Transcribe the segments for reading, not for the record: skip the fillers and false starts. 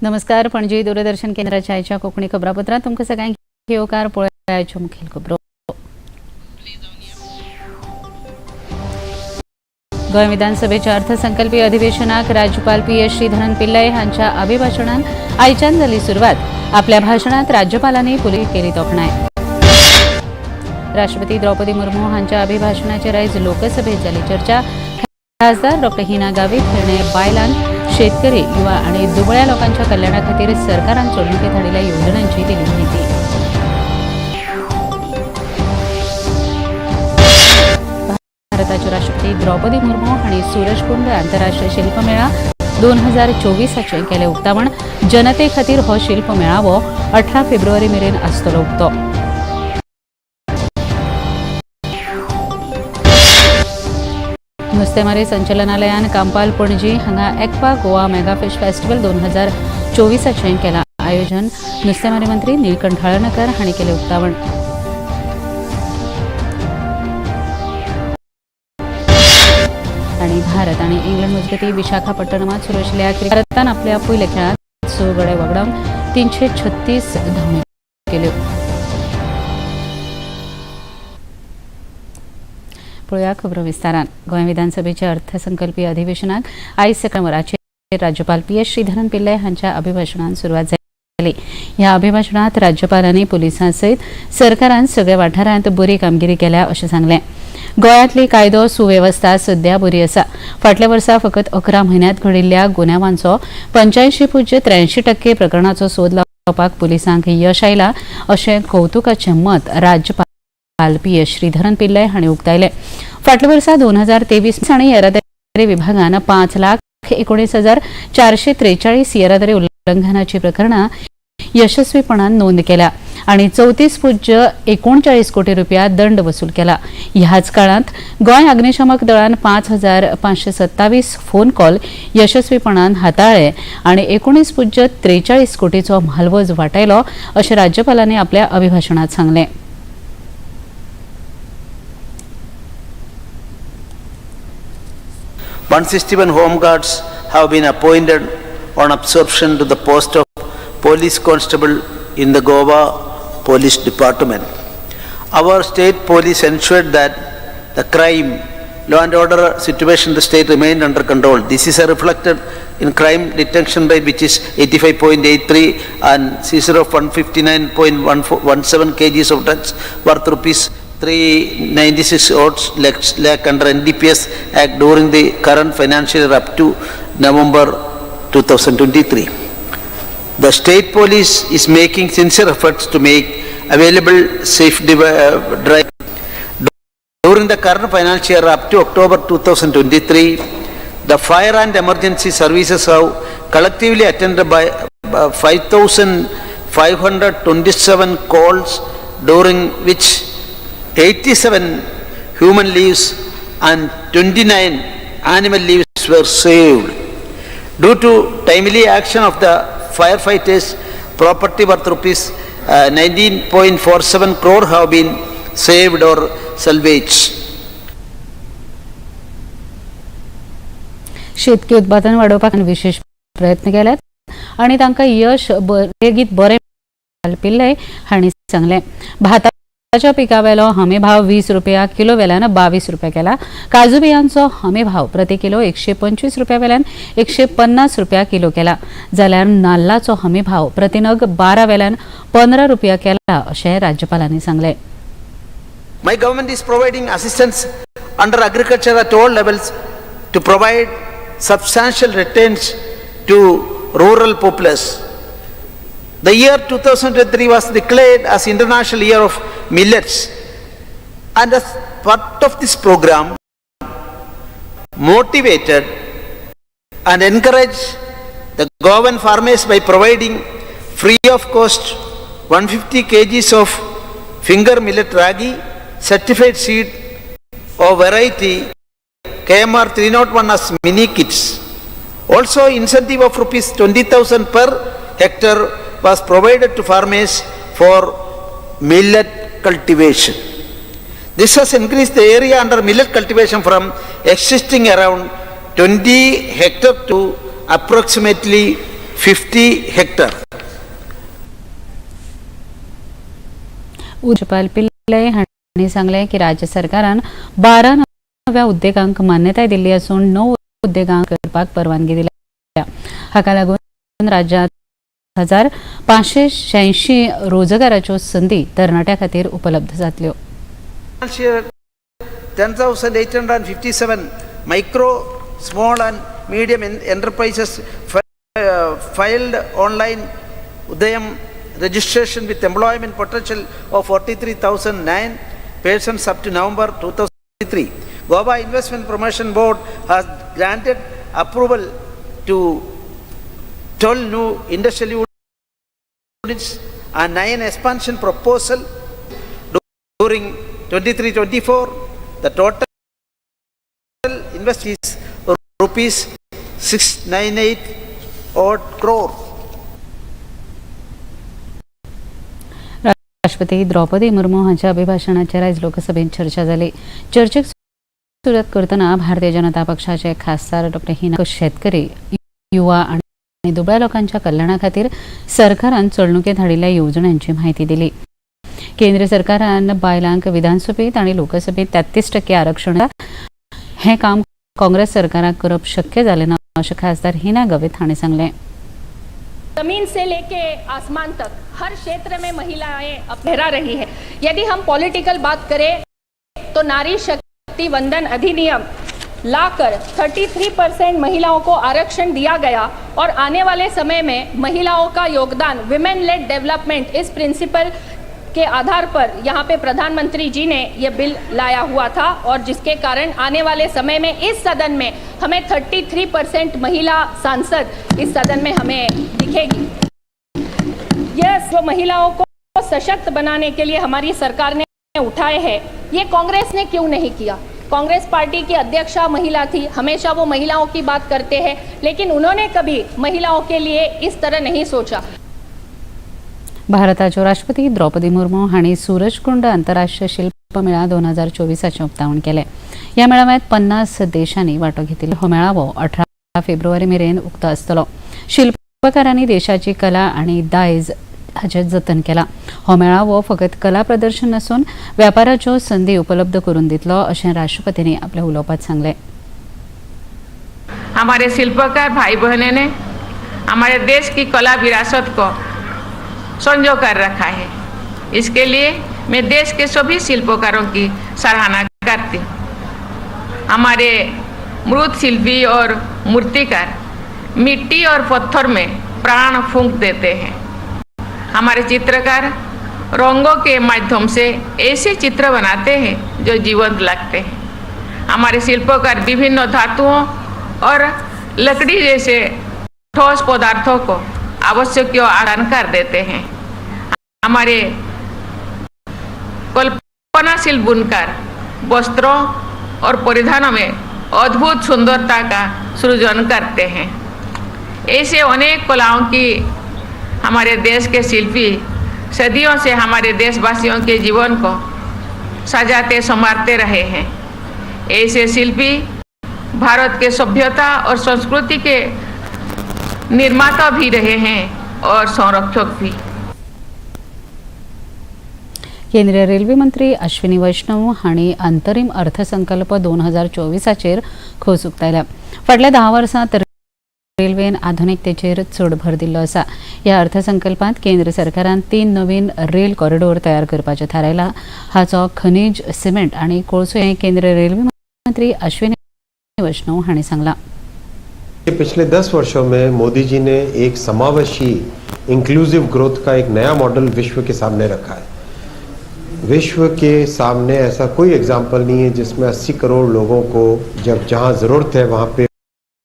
नमस्कार. पणजी दूरदर्शन केंद्राच्या आयच्या कोंकणी खबरापत्रांत तुमकां सगळ्यांक येवकार. पळयाच्यो मुखेल खबरो. गोंय विधानसभेच्या अर्थसंकल्पीय अधिवेशनाक राज्यपाल PS श्रीधरन पिल्लय हांच्या अभिभाशणान आयच्यान जाली सुरवात. आपल्या भाशणांत राज्यपालांनी पुलीस केली तोखणाय. राष्ट्रपती द्रौपदी मुर्मू हांच्या अभिभाशणाचेर आयज लोकसभेत जाली चर्चा. खासदार डॉ. हिना गावित हाणें बायलांक, शेतकरी, युवा आणि दुबळ्या लोकांच्या कल्याणा खातीर सरकारान चोडणुकेत हाडिल्ल्या योजनांची दिली माहिती. भारताचे राष्ट्रपती द्रौपदी मुर्मू हांणी सूरजकुंड आंतरराष्ट्रीय शिल्पमेळा 2024 केले उक्तावण. जनते खातीर हो शिल्प मेळावो 18 फेब्रुवारी मेरेन आसतलो उक्तो. नुस्तेमारी संचालनालयान कांपाल पणजी हांगा aqua Goa mega fish festival 2024 केला आयोजन. नुस्तेमारी मंत्री निळकंठ हळर्णकर हांणी केले उक्तावण. आणि भारत आणि इंग्लंड मजगती विशाखापट्टणमात सुरू आशिल्ल्या भारतान आपल्या पयल्या खेळांत 6 गडे वगडावन 336 धांवड्यो केल्यो. पळया खबरो विस्तारान. गोंय विधानसभेच्या अर्थसंकल्पीय अधिवेशनाक आयज सकाळ वरांचेर राज्यपाल PS श्रीधरन पिल्लय हांच्या अभिभाशणान सुरवात जाली. ह्या अभिभाशणांत राज्यपालांनी पुलिसां सयत सरकारान सगळ्या वाठारांत बरी कामगिरी केल्या अशें सांगलें. गोंयांतली कायदो सुवेवस्था सध्या बरी आसा. फाटल्या वर्सा फकत 11 म्हयन्यांत घडिल्ल्या गुन्यांवांचो 85.83% प्रकरणांचो सोद लावपाक पुलिसांक यश आयलां अशें कौतुकाचें मत राज्यपाल PS श्रीधरन पिल्लय हांणी उक्तायलें. फाटल्या वर्सा 2023 आनी येरादारी विभागान 5,19,443 येरादारी उल्लंघनाची प्रकरणां यशस्वीपणान नोंद केल्या आणि 34.39 कोटी रुपया दंड वसूल केला. ह्याच काळात गोंय अग्निशमक दळान 5,527 फोन कॉल यशस्वीपणान हाताळ्ळे आणि 19.43 कोटीचो म्हालवज वाटायलो अशें राज्यपालांनी आपल्या अभिभाशणात सांगलें. $161 Home Guards have been appointed on absorption to the post of Police Constable in the Goa Police Department. Our state police ensured that the crime, law and order situation in the state remained under control. This is reflected in crime detection rate, which is 85.83, and seizure of 159.17 kgs of drugs worth rupees 396 lakh under NDPS Act during the current financial year up to November 2023. The state police is making sincere efforts to make available safe drive. During the current financial year up to October 2023, the fire and emergency services have collectively attended by 5,527 calls, during which 87 human lives and 29 animal lives were saved. Due to timely action of the firefighters, property worth rupees 19.47 crore have been saved or salvaged. शेतकी उत्पादन वाडोवपाक विशेष प्रयत्न केल्यात आणि तांकां यश बेगीत बरें पिल्लय हांणी सांगलें. भाताच्या पिका वेलो हमी भाव 20 रुपया किलो वेल्यान 22 रुपया केला. काजू बियांचो हमी भाव प्रति किलो 125 रुपया वेल्यान 150 रुपया किलो केला. जाल्यार नाल्लाचो हमी भाव प्रति नग 12 वेल्यान 15 रुपया केला अशें राज्यपालांनी सांगलें. My government is providing assistance under agriculture at all levels to provide substantial returns to rural populace. The year 2023 was declared as International Year of Millets, and as part of this program, motivated and encouraged the Goan farmers by providing free of cost 150 kgs of finger millet ragi certified seed or variety KMR 301 as mini kits. Also, incentive of rupees 20,000 per hectare was provided to farmers for millet cultivation. This has increased the area under millet cultivation from existing around 20 hectares to approximately 50 hectare. राज्यपाल पिल्लय हांणी सांगले की राज्य सरकारान 12 नव्या उद्देगांक मान्यताय दिल्ली असून 9 उद्देगांक करपाक परवानगी दिल्या. हाका लागून राज्यांत 1586 रोजगाराच्यो संदी तरणाट्या खातीर उपलब्ध जातल्यो. 10,857 micro, small and medium enterprises filed online Udayam registration with employment potential of 43,009 persons up to November 2023. Goa Investment Promotion Board has granted approval to 12 new industrial units and 9 expansion proposal during 23-24. The total investment is rupees 698 odd crore. राष्ट्रपती द्रौपदी मुर्मू हांच्या अभिभाशणाचेर आयज लोकसभेत चर्चा जाली. चर्चेक सुरवात करतना भारतीय जनता पक्षाचे खासदार डॉ. हिना शेतकरी, युवा आनी दुबळ्या लोकांच्या कल्याणा खातीर सरकारान चलणुकेंत हाडिल्ल्या येवजण्यांची म्हायती दिली. केंद्र सरकारान बायलांक विधानसभेत आनी लोकसभेत 33% आरक्षण हे काम काँग्रेस सरकाराक करप शक्य जालें ना अशें खासदार हिना गवत हांणी सांगलें. जमीन से लेके आसमान तक हर क्षेत्र में महिलाएं लहरा रही है. यदि हम पॉलिटिकल बात करें तो नारी शक्ति वंदन अधिनियम लाकर 33% महिलाओं को आरक्षण दिया गया और आने वाले समय में महिलाओं का योगदान, विमेन लेड डेवलपमेंट, इस प्रिंसिपल के आधार पर यहाँ पे प्रधानमंत्री जी ने ये बिल लाया हुआ था और जिसके कारण आने वाले समय में इस सदन में हमें 33% महिला सांसद इस सदन में हमें दिखेगी. यह जो महिलाओं को सशक्त बनाने के लिए हमारी सरकार ने उठाए हैं, ये कांग्रेस ने क्यों नहीं किया? कांग्रेस पार्टी की अध्यक्षा महिला थी, हमेशा वो महिलाओं की बात करते हैं, लेकिन उन्होंने कभी महिलाओं के लिए इस तरह नहीं सोचा. भारताच्यो राष्ट्रपती द्रौपदी मुर्मू हांणी सूरजकुंड आंतरराष्ट्रीय शिल्प मेळा 2024 उक्तावण केलें. ह्या मेळाव्यांत 50 देशांनी वांटो घेतिल्लो. हो मेळावो 18 फेब्रुवारी मेरेन उक्तो आसतलो. शिल्पकारांनी देशाची कला आनी दायज हाचें जतन केलां. हो मेळावो फकत कला प्रदर्शन नसून व्यापाराच्यो संदी उपलब्ध करून दितलो अशें राष्ट्रपतींनी आपल्या उलोवपांत सांगलें. हमारे शिल्पकार भाई बहनों ने हमारे देश की कला विरासत को संजो कर रखा है. इसके लिए मैं देश के सभी शिल्पकारों की सराहना करती हूँ. हमारे मृत शिल्पी और मूर्तिकार मिट्टी और पत्थर में प्राण फूंक देते हैं. हमारे चित्रकार रंगों के माध्यम से ऐसे चित्र बनाते हैं जो जीवंत लगते हैं. हमारे शिल्पकार विभिन्न धातुओं और लकड़ी जैसे ठोस पदार्थों को आवश्यक आदान कर देते हैं. हमारे कल्पनाशील बुनकर वस्त्रों और परिधानों में अद्भुत सुंदरता का सृजन करते हैं. ऐसे अनेक कलाओं की हमारे देश के शिल्पी सदियों से हमारे देशवासियों के जीवन को सजाते संवारते रहे हैं. ऐसे शिल्पी भारत के सभ्यता और संस्कृति के निर्माता भी रहे हैं और संरक्षक भी. केंद्रीय रेल्वे मंत्री अश्विनी वैष्णव हांणी अंतरीम अर्थसंकल्प 2024 खोस उक्तायल्या. फाटल्या 10 वर्सांत रेल्वेन आधुनिकतेचेर चड भर दिल्लो आसा. ह्या अर्थसंकल्पांत केंद्र सरकारान 3 नवीन रेल कॉरिडॉर तयार करपाचें थारायलां. हाचो खनिज, सिमेंट आनी कोळसो हें केंद्रीय रेल्वे मंत्री अश्विनी वैष्णव हांणी सांगलां. पिछले 10 वर्षों में मोदी जी ने एक समावेशी इंक्लूसिव ग्रोथ का एक नया मॉडल विश्व के सामने रखा है. विश्व के सामने ऐसा कोई एग्जाम्पल नहीं है जिसमें 80 करोड़ लोगों को जब जहां ज़रूरत है वहां पे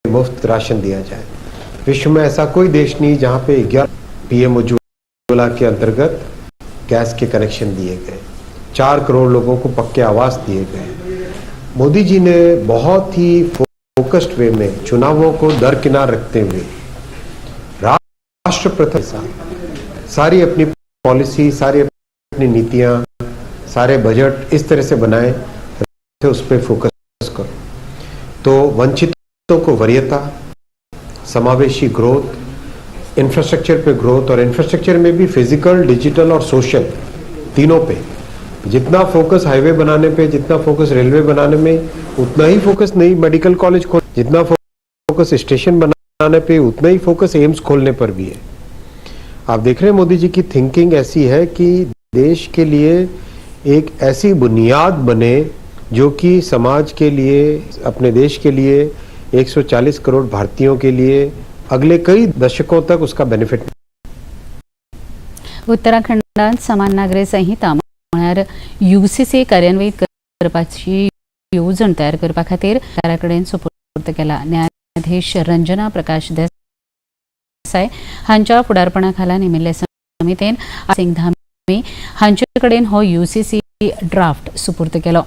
मुफ्त राशन दिया जाए. विश्व में ऐसा कोई देश नहीं जहां पे 11 PM उज्ज्वला के अंतर्गत गैस के कनेक्शन दिए गए, 4 करोड़ लोगों को पक्के आवास दिए गए. मोदी जी ने बहुत ही फोकस्ड वे में चुनावों को दरकिनार रखते हुए राष्ट्र प्रथम सारी अपनी पॉलिसी, सारी अपनी नीतियां, सारे बजट इस तरह से बनाए थे उस पर फोकस करो. तो वंचितों को वरीयता, समावेशी ग्रोथ इंफ्रास्ट्रक्चर पे ग्रोथ, और इंफ्रास्ट्रक्चर में भी फिजिकल, डिजिटल और सोशल तीनों पे जितना फोकस हाईवे बनाने पे, जितना फोकस रेलवे बनाने में, उतना ही फोकस नई मेडिकल कॉलेज खोल, जितना फोकस स्टेशन बनाने पे, उतना ही फोकस एम्स खोलने पर भी है। आप देख रहे हैं मोदी जी की थिंकिंग ऐसी है कि देश के लिए एक ऐसी बुनियाद बने जो कि समाज के लिए, अपने देश के लिए, 140 करोड़ भारतीयों के लिए अगले कई दशकों तक उसका बेनिफिट। उत्तराखंडात समान नागरी संहिता म्हळ्यार UCC कार्यान्वित करपाची येवजण तयार करपा खातीर सरकाराकडेन सुपूर्द केला. न्यायाधीश रंजना प्रकाश देसाय हांच्या फुडारपणा नेमिल्ले समितीन सिंग धामी हांचे कडेन हो UCC ड्राफ्ट सुपूर्द केलो.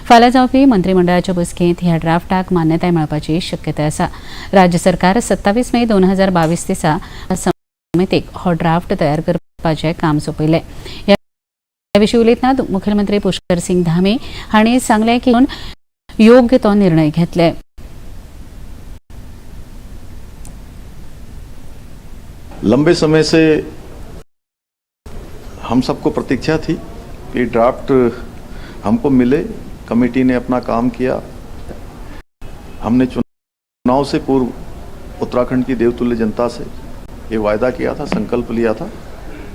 फाल्यां जावपी मंत्रिमंडळाच्या बसकेंत ह्या ड्राफ्टाक मान्यताय मेळपाची शक्यताय आसा. राज्य सरकार 27 मे 2022 दिसा समितीक हो ड्राफ्ट तयार करपाचें काम सोपयलें. ह्या विशीं उलयतना मुखेलमंत्री पुष्कर सिंग धामी हांणी सांगलें की योग्य तो निर्णय घेतले. लंबे समय से हम सबको प्रतीक्षा थी कि ड्राफ्ट हमको मिले। कमेटी ने अपना काम किया। हमने चुनाव से पूर्व उत्तराखंड की देवतुल्य जनता से ये वायदा किया था, संकल्प लिया था।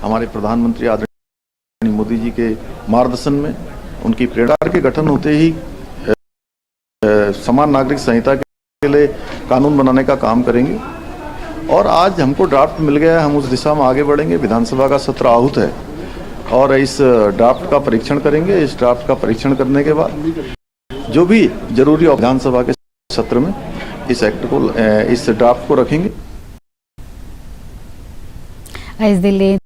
हमारे प्रधानमंत्री आदरणीय मोदी जी के मार्गदर्शन में, उनकी प्रेरणा के गठन होते ही समान नागरिक संहिता के लिए कानून बनाने का काम करेंगे। और आज हमको ड्राफ्ट मिल गया है, हम उस दिशा में आगे बढ़ेंगे। विधानसभा का सत्र आहूत है और इस ड्राफ्ट का परीक्षण करेंगे। इस ड्राफ्ट का परीक्षण करने के बाद जो भी जरूरी विधानसभा के सत्र में इस एक्ट को, इस ड्राफ्ट को रखेंगे। आयज दिल्लीत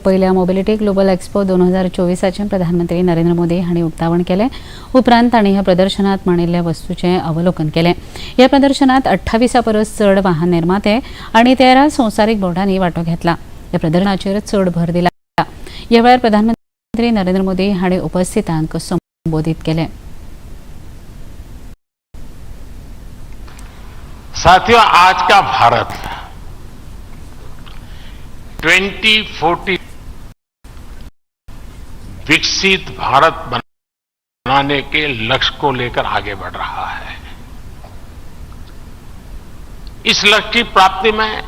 पहिल्या मोबिलिटी ग्लोबल एक्सपो 2024 प्रधानमंत्री नरेंद्र मोदी हांणी उक्तावण केलें. उपरांत तांणी ह्या प्रदर्शनात मांडिल्ल्या वस्तूंचें अवलोकन केलें. ह्या प्रदर्शनात 28 परस चड वाहन निर्माते आनी 13 संवसारीक बोर्डांनी वांटो घेतला. ह्या प्रदर्शनाचेर चड भर दिला. ह्या वेळार प्रधानमंत्री नरेंद्र मोदी हांणी उपस्थितांक संबोधीत केलें. साथियों, आज का भारत 2040 विकसित भारत बनाने के लक्ष्य को लेकर आगे बढ़ रहा है. इस लक्ष्य की प्राप्ति में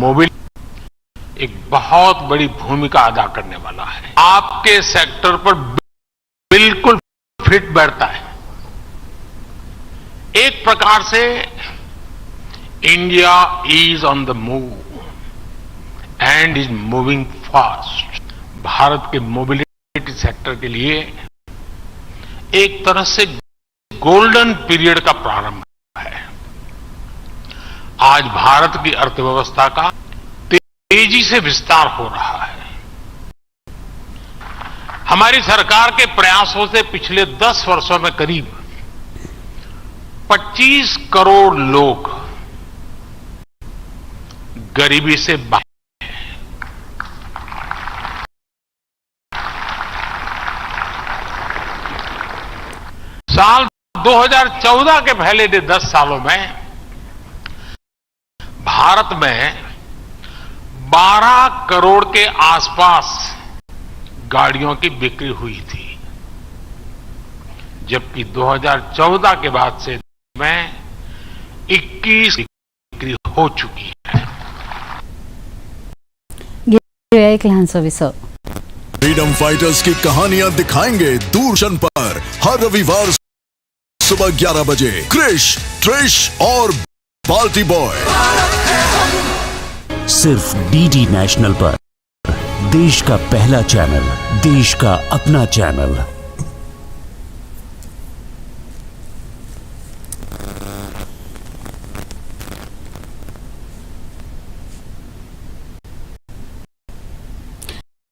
मोबिलिटी एक बहुत बड़ी भूमिका अदा करने वाला है. आपके सेक्टर पर बिल्कुल फिट बैठता है. एक प्रकार से India is on the move and is moving fast. भारत के मोबिलिटी सेक्टर के लिए एक तरह से गोल्डन पीरियड का प्रारंभ है. आज भारत की अर्थव्यवस्था का तेजी से विस्तार हो रहा है. हमारी सरकार के प्रयासों से पिछले 10 वर्षों में करीब 25 करोड़ लोग गरीबी से बाहर हैं. साल 2014 के पहले 10 सालों में भारत में 12 करोड़ के आसपास गाड़ियों की बिक्री हुई थी, जबकि 2014 के बाद से में 21 बिक्री हो चुकी है. एक लहानसो विसव. फ्रीडम फाइटर्स की कहानियां दिखाएंगे दूरदर्शन पर हर रविवार सुबह 11 बजे. क्रिश, ट्रिश और बाल्टी बॉय सिर्फ डीडी नेशनल पर. देश का पहला चैनल, देश का अपना चैनल.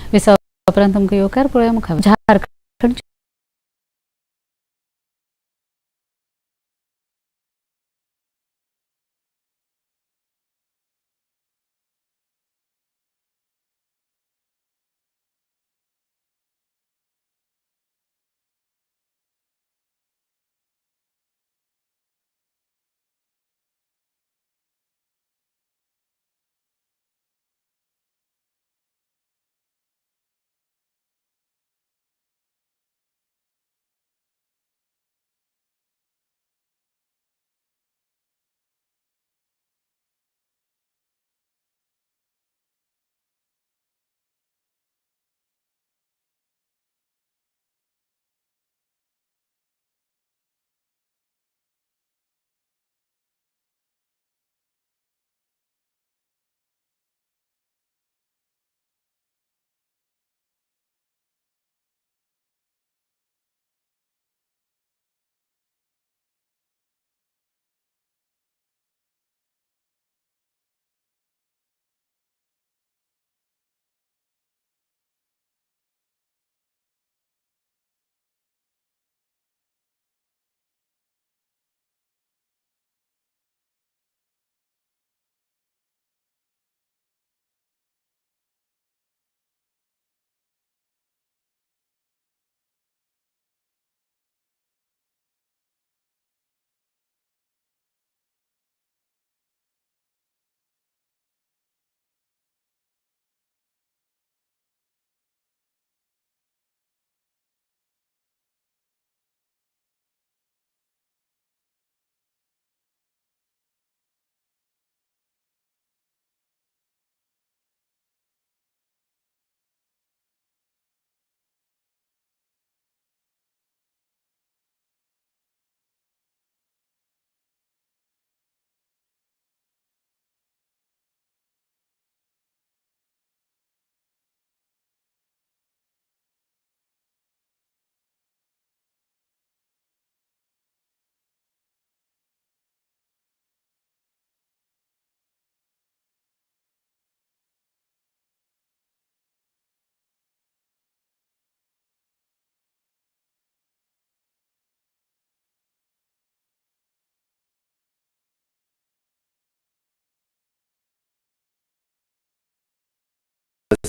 विसव उपरांत तुमकां येवकार पळोवया मुखार. झारखंड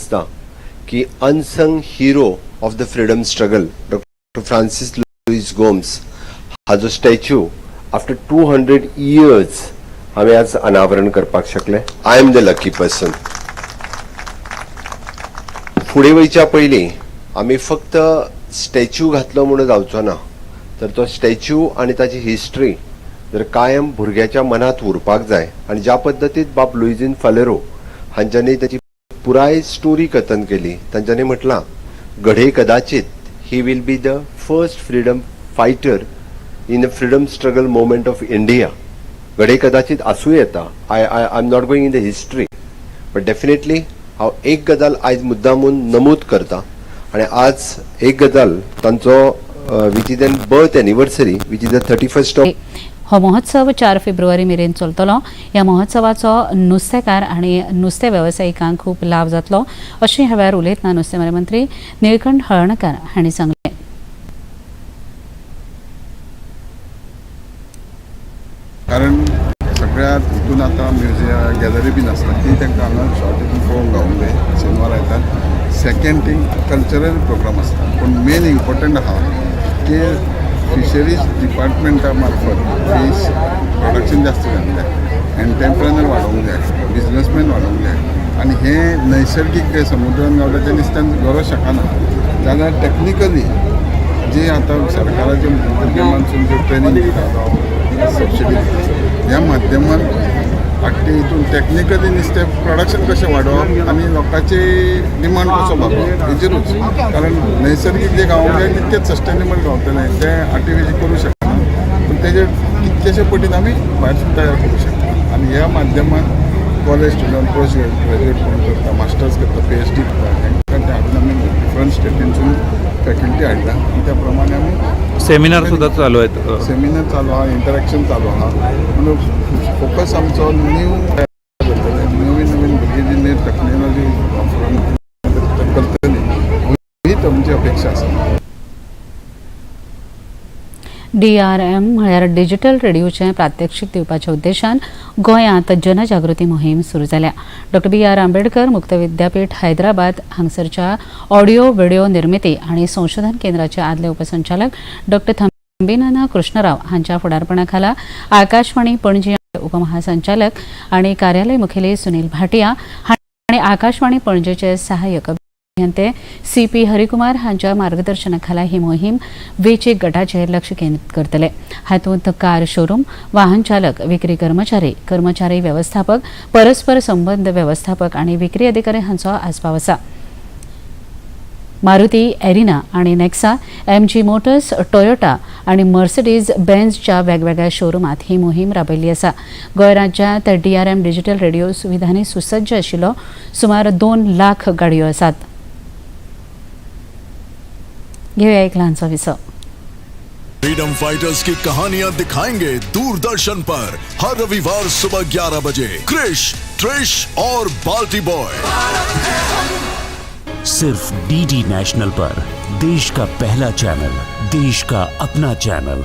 दिसता की unsung hero of the freedom struggle doctor Francis Luis Gomes हाजो स्टॅच्यू आफ्टर 200 इयर्स आम्ही आज अनावरण करपाक शकले. I am the lucky person. फुडें वयच्या पयलीं आमी फक्त स्टॅच्यू घातलो म्हणून जावचो ना, तर तो स्टॅच्यू आनी ताची हिस्ट्री जर कायम भुरग्याच्या मनात उरपाक जाय. आनी ज्या पद्दतीत बाब लुइजीन फालेरो हांच्यांनी ताची पुराय स्टोरी कथन केली. तांच्यांनी म्हटलां घडये कदाचित he will be the first freedom fighter in the freedom struggle moment of India. घडये कदाचित आसूं येता. I am not going in the history, but definitely हांव एक गजाल आयज मुद्दामून नमूद करता. आनी आज एक गजाल तांचो which is an birth anniversary which is the 31st of. हो महोत्सव 4 फेब्रुवारी मेरेन चलतलो. ह्या महोत्सवाचो नुस्तेकार आनी नुस्तें वेवसायिकांक खूब लाभ जातलो अशें ह्या वेळार उलयतना नुस्तेंमारी मंत्री निळकंठ हळर्णकार हांणी सांगलें. कारण सगळ्यात हितून आतां म्युजियम गॅलरी बीन आसता ती तांकां हांगा शॉर्ट हितून पळोवंक गावूंक जाय. शेनवार येतात. सेकंड थिंग कल्चरल प्रोग्राम आसता, पूण मेन इम्पॉर्टंट आहा की फिशरीज डिपार्टमेंटा मार्फत फीश प्रोडक्शन जास्त जावंक जाय, एंटरप्रेनर वाडोवंक जाय, बिजनसमॅन वाडोवंक जाय. आनी हे नैसर्गीक जे समुद्रान गावता ते नुस्त्यान गरज शकना. जाल्यार टेक्निकली जे आतां सरकाराच्या माध्यमांतसून जे ट्रेनिंग दिता, सबसिडी ह्या माध्यमान आख्खे हितून टेक्निकली नुस्तें प्रोडक्शन कशें वाडोवप आनी लोकांचे डिमांड कसो भागोवप हेजेरूच. कारण नैसर्गीक जे गावोंक जाय तितकेच सस्टेनेबल गावतले, ते आर्टिफिशियल करूं शकना, पूण तेजे कितकेशे पटीन आमी भायर तयार करूं शकता. आनी ह्या माध्यमान कॉलेज स्टुडंट, पोस्ट ग्रॅज्युएट कोण करता, मास्टर्स करता, PhD करता, तांकां ते हातून आमी डिफरंट स्टेटींसून फॅकल्टी हाडला. आनी त्या प्रमाणे आमी सेमिनार सुद्धा चालू आहेत. सेमिनार चालू आहा, इंटरॅक्शन चालू आहा. म्हणून फोकस आमचो न्यू नवीन नवीन भुरगीं जी न्यू टॅक्नॉलॉजी करतली हीच आमची अपेक्षा आसा. DRM म्हळ्यार डिजिटल रेडिओचें प्रात्यक्षीक दिवपाच्या उद्देशान गोंयांत जनजागृती मोहीम सुरू जाल्या. डॉ. B.R. आंबेडकर मुक्त विद्यापीठ हैदराबाद हांगसरच्या ऑडिओ व्हिडिओ निर्मिती आनी संशोधन केंद्राचे आदले उपसंचालक डॉ. थंबीनाना कृष्णराव हांच्या फुडारपणा खाला आकाशवाणी पणजी उपमहासंचालक आनी कार्यालय मुखेली सुनील भाटिया आनी आकाशवाणी पणजेचे सहाय्यक अभियंते CP हरिकुमार हांच्या मार्गदर्शनाखाला ही मोहीम वेंचीक गटाचेर लक्ष केंद्रीत करतले. हातूंत कार शोरूम, वाहन चालक, विक्री कर्मचारी व्यवस्थापक, परस्पर संबंध व्यवस्थापक आनी विक्री अधिकारी हांचो आस्पाव आसा. मारुती एरिना आनी नेक्सा, MG मोटर्स, टोयोटा आनी मर्सिडीज बेन्झच्या वेगवेगळ्या शोरूमात ही मोहीम राबयल्ली आसा. गोंय राज्यांत DRM डिजिटल रेडिओ सुविधांनी सुसज्ज आशिल्लो सुमार 2 लाख गाडयो आसात. घेऊया एक लहानसा विसव. फ्रीडम फाइटर्स की कहानियां दिखाएंगे दूरदर्शन पर हर रविवार सुबह 11 बजे. क्रिश, ट्रिश और बाल्टी बॉय सिर्फ DD नेशनल पर. देश का पहला चैनल, देश का अपना चैनल.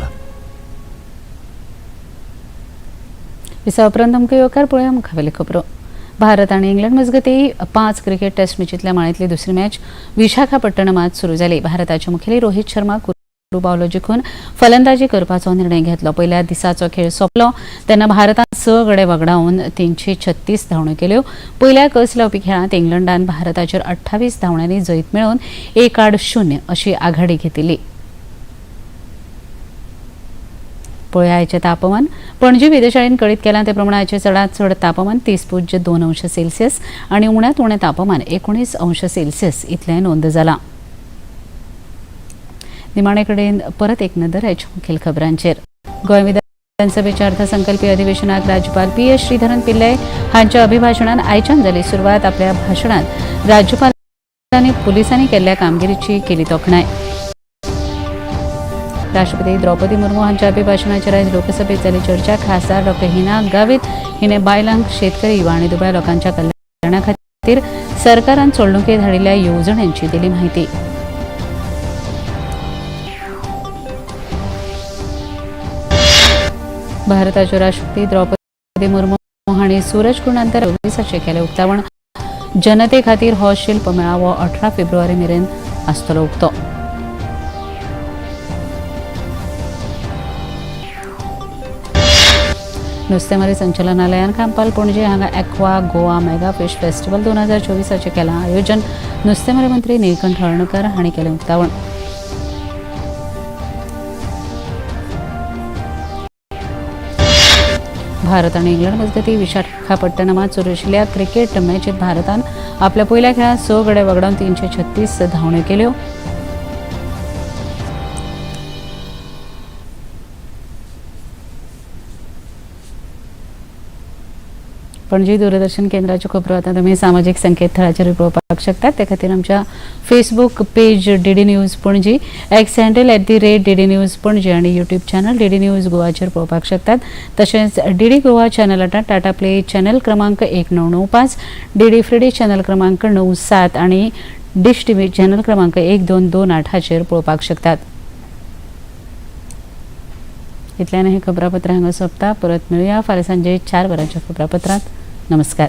विसव उपरांत आमकां येवकार पळोवया मुखावेली खबरो. भारत आनी इंग्लंड मजगती 5 क्रिकेट टेस्ट मॅचींतल्या माळेंतली दुसरी मॅच विशाखापट्टणमांत सुरू जाली. भारताचे मुखेली रोहित शर्मा बावलो जिखून फलंदाजी करपाचो निर्णय घेतलो. पयल्या दिसाचो खेळ सोंपलो तेन्ना भारतान 6 गडे वगडावन 336 धांवड्यो केल्यो. पयल्या कस लावपी खेळांत इंग्लंडान भारताचेर 28 धांवड्यांनी जैत मेळोवन 1-0 अशी आघाडी घेतिल्ली. पळोवया आयचें तापमान. पणजी वेधशाळेन कळीत केलां ते प्रमाण आयचें चडांत चड तापमान 30.2 अंश सेल्सियस आनी उण्यांत उणें तापमान 19 अंश सेल्सियस इतलें नोंद जालां. निमाणे कडेन परत एक नदर आयच्या मुखेल खबरांचेर. गोंय विधानसभेच्या अर्थसंकल्पीय अधिवेशनाक राज्यपाल PS श्रीधरन पिल्लय हांच्या अभिभाशणान आयच्यान जाली सुरवात. आपल्या भाशणांत राज्यपालांनी पुलिसांनी केल्ल्या कामगिरीची केली तोखणाय. राष्ट्रपती द्रौपदी मुर्मू हांच्या अभिभाशणाचेर आयज लोकसभेत जाली चर्चा. खासदार डॉ. हिना गावित हिने बायलांक, शेतकरी, युवा आनी दुबळ्या लोकांच्या कल्याणा खातीर सरकारान चोडणुकेंत हाडिल्ल्या येवजण्यांची दिली माहिती. भारताचे राष्ट्रपती द्रौपदी मुर्मू हांणी सूरजकुंड अंतर्गत 20 केले उक्तावण. जनते खातीर हो शिल्प मेळावो 18 फेब्रुवारी मेरेन आसतलो उक्तो. नुस्तेमारी संचालनालयान खांपाल पणजे हांगा aqua Goa mega fish festival 2024 केलां आयोजन. नुस्तेमारी मंत्री निळकंठ हळर्णकर हांणी केलें उक्तावण. भारत आनी इंग्लंड मजगतीं विशाखापट्टणमात सुरू आशिल्ल्या क्रिकेट मॅचींत भारतान आपल्या पयल्या खेळांत 6 गडे वगडावन 336 धांवड्यो केल्यो. पणजी दूरदर्शन केंद्राच्यो खबरो आतां तुमी सामाजीक संकेतथळाचेर पळोवपाक शकतात. ते खातीर आमच्या Facebook page DD news Panaji, x handle @DD news Panaji आनी यूट्यूब चॅनल डीडी न्यूज गोवाचेर पळोवपाक शकतात. तशेंच डीडी गोवा चॅनल आतां टाटा प्ले चॅनल क्रमांक 1995, डीडी फ्रीडी चॅनल क्रमांक 97 आनी डिश टीव्ही चॅनल क्रमांक 1228 हाचेर पळोवपाक शकतात. इतल्यान हे खबरापत्र हांगा सोंपता. परत मेळुया फाल्यां सांजे 4 वरांच्या खबरापत्रांत. नमस्कार.